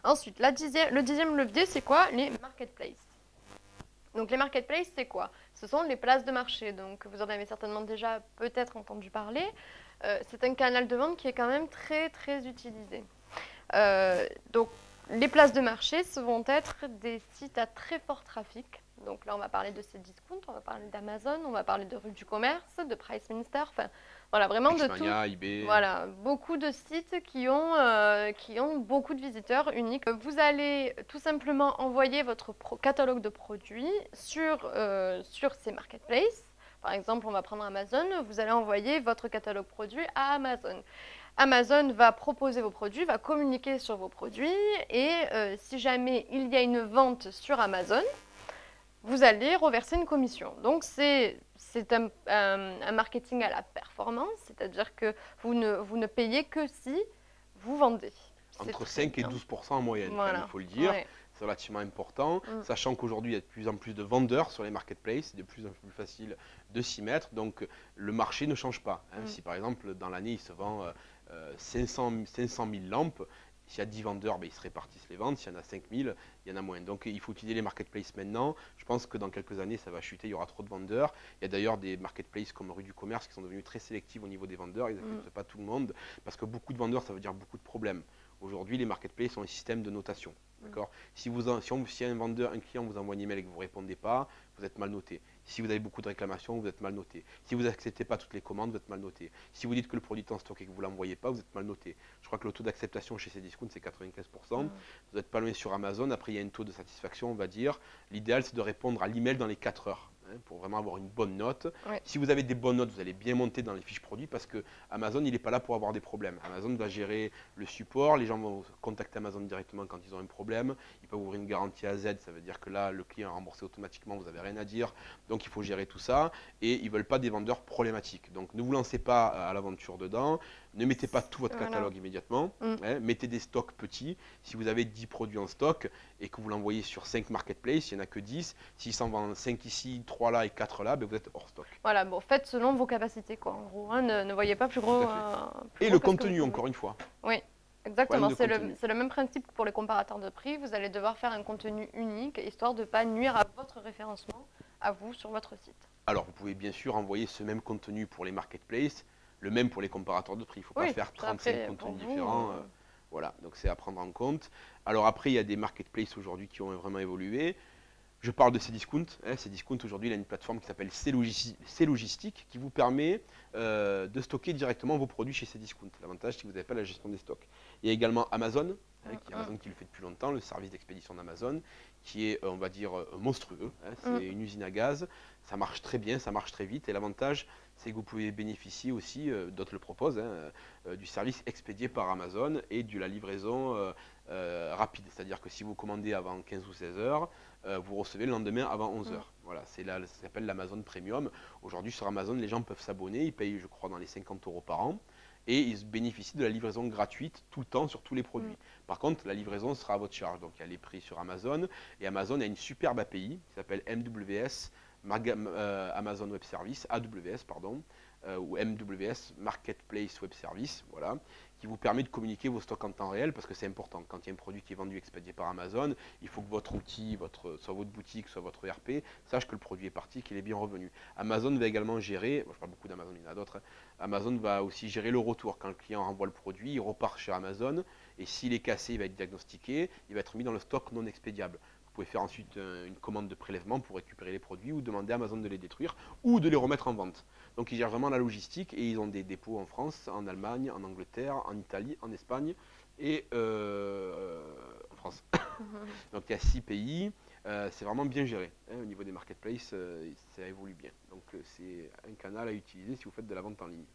Ensuite, le dixième levier, c'est quoi? Les marketplaces. Donc les marketplaces, c'est quoi? Ce sont les places de marché. Donc vous en avez certainement déjà peut-être entendu parler. C'est un canal de vente qui est quand même très très utilisé. Donc les places de marché, ce vont être des sites à très fort trafic. Donc là, on va parler de Cdiscount, on va parler d'Amazon, on va parler de Rue du Commerce, de PriceMinster, enfin voilà, vraiment de tout. Xmania, eBay. Voilà, beaucoup de sites qui ont beaucoup de visiteurs uniques. Vous allez tout simplement envoyer votre catalogue de produits sur ces marketplaces. Par exemple, on va prendre Amazon, vous allez envoyer votre catalogue produit à Amazon. Amazon va proposer vos produits, va communiquer sur vos produits et si jamais il y a une vente sur Amazon, vous allez reverser une commission. Donc, c'est un marketing à la performance, c'est-à-dire que vous ne payez que si vous vendez. Entre 5 et 12% en moyenne, voilà. il faut le dire. Ouais. C'est relativement important, sachant qu'aujourd'hui, il y a de plus en plus de vendeurs sur les marketplaces, c'est de plus en plus facile de s'y mettre, donc le marché ne change pas. Si par exemple, dans l'année, il se vend 500 000 lampes, s'il y a 10 vendeurs, ben, ils se répartissent les ventes. S'il y en a 5 000, il y en a moins. Donc il faut utiliser les marketplaces maintenant. Je pense que dans quelques années, ça va chuter, il y aura trop de vendeurs. Il y a d'ailleurs des marketplaces comme Rue du Commerce qui sont devenus très sélectifs au niveau des vendeurs. Ils n'acceptent pas tout le monde, parce que beaucoup de vendeurs, ça veut dire beaucoup de problèmes. Aujourd'hui, les marketplaces ont un système de notation. Si un client vous envoie un email et que vous ne répondez pas, vous êtes mal noté. Si vous avez beaucoup de réclamations, vous êtes mal noté. Si vous n'acceptez pas toutes les commandes, vous êtes mal noté. Si vous dites que le produit est en stock et que vous ne l'envoyez pas, vous êtes mal noté. Je crois que le taux d'acceptation chez Cdiscount, c'est 95%. Vous n'êtes pas loin sur Amazon. Après, il y a un taux de satisfaction, on va dire. L'idéal, c'est de répondre à l'email dans les 4 heures. Pour vraiment avoir une bonne note. Ouais. Si vous avez des bonnes notes, vous allez bien monter dans les fiches produits parce que Amazon, il n'est pas là pour avoir des problèmes. Amazon va gérer le support, les gens vont contacter Amazon directement quand ils ont un problème. Ils peuvent ouvrir une garantie à Z, ça veut dire que là, le client est remboursé automatiquement, vous n'avez rien à dire. Donc il faut gérer tout ça et ils ne veulent pas des vendeurs problématiques. Donc ne vous lancez pas à l'aventure dedans. Ne mettez pas tout votre catalogue immédiatement. Mettez des stocks petits. Si vous avez 10 produits en stock et que vous l'envoyez sur 5 marketplaces, il n'y en a que 10. S'ils s'en vendent 5 ici, 3 là et 4 là, ben vous êtes hors stock. Voilà, bon, faites selon vos capacités, quoi. En gros, ne voyez pas plus gros. Et le contenu, encore une fois. Oui, exactement. C'est le même principe que pour les comparateurs de prix. Vous allez devoir faire un contenu unique, histoire de ne pas nuire à votre référencement, à vous, sur votre site. Alors, vous pouvez bien sûr envoyer ce même contenu pour les marketplaces, le même pour les comparateurs de prix. Il ne faut pas faire 35 contenus différents. Voilà, donc c'est à prendre en compte. Alors après, il y a des marketplaces aujourd'hui qui ont vraiment évolué. Je parle de Cdiscount. Cdiscount, aujourd'hui, il a une plateforme qui s'appelle C-Logistique qui vous permet de stocker directement vos produits chez Cdiscount. L'avantage, c'est que vous n'avez pas la gestion des stocks. Il y a également Amazon, Amazon qui le fait depuis longtemps, le service d'expédition d'Amazon, qui est, on va dire, monstrueux. C'est une usine à gaz. Ça marche très bien, ça marche très vite. Et l'avantage, c'est que vous pouvez bénéficier aussi, d'autres le proposent, du service expédié par Amazon et de la livraison rapide. C'est-à-dire que si vous commandez avant 15 ou 16 heures, vous recevez le lendemain avant 11 heures. Voilà, ça s'appelle l'Amazon Premium. Aujourd'hui, sur Amazon, les gens peuvent s'abonner. Ils payent, je crois, dans les 50 € par an. Et ils bénéficient de la livraison gratuite tout le temps sur tous les produits. Par contre, la livraison sera à votre charge. Donc, il y a les prix sur Amazon. Et Amazon a une superbe API qui s'appelle MWS, Amazon Web Service, AWS, pardon, ou MWS, Marketplace Web Service, voilà, qui vous permet de communiquer vos stocks en temps réel, parce que c'est important. Quand il y a un produit qui est vendu, expédié par Amazon, il faut que votre outil, soit votre boutique, soit votre ERP, sache que le produit est parti, qu'il est bien revenu. Amazon va également gérer, je parle beaucoup d'Amazon, il y en a d'autres, Amazon va aussi gérer le retour. Quand le client renvoie le produit, il repart chez Amazon, et s'il est cassé, il va être diagnostiqué, il va être mis dans le stock non expédiable. Vous pouvez faire ensuite une commande de prélèvement pour récupérer les produits ou demander à Amazon de les détruire ou de les remettre en vente. Donc ils gèrent vraiment la logistique et ils ont des dépôts en France, en Allemagne, en Angleterre, en Italie, en Espagne et en France. Donc il y a 6 pays. C'est vraiment bien géré. Au niveau des marketplaces, ça évolue bien. Donc c'est un canal à utiliser si vous faites de la vente en ligne.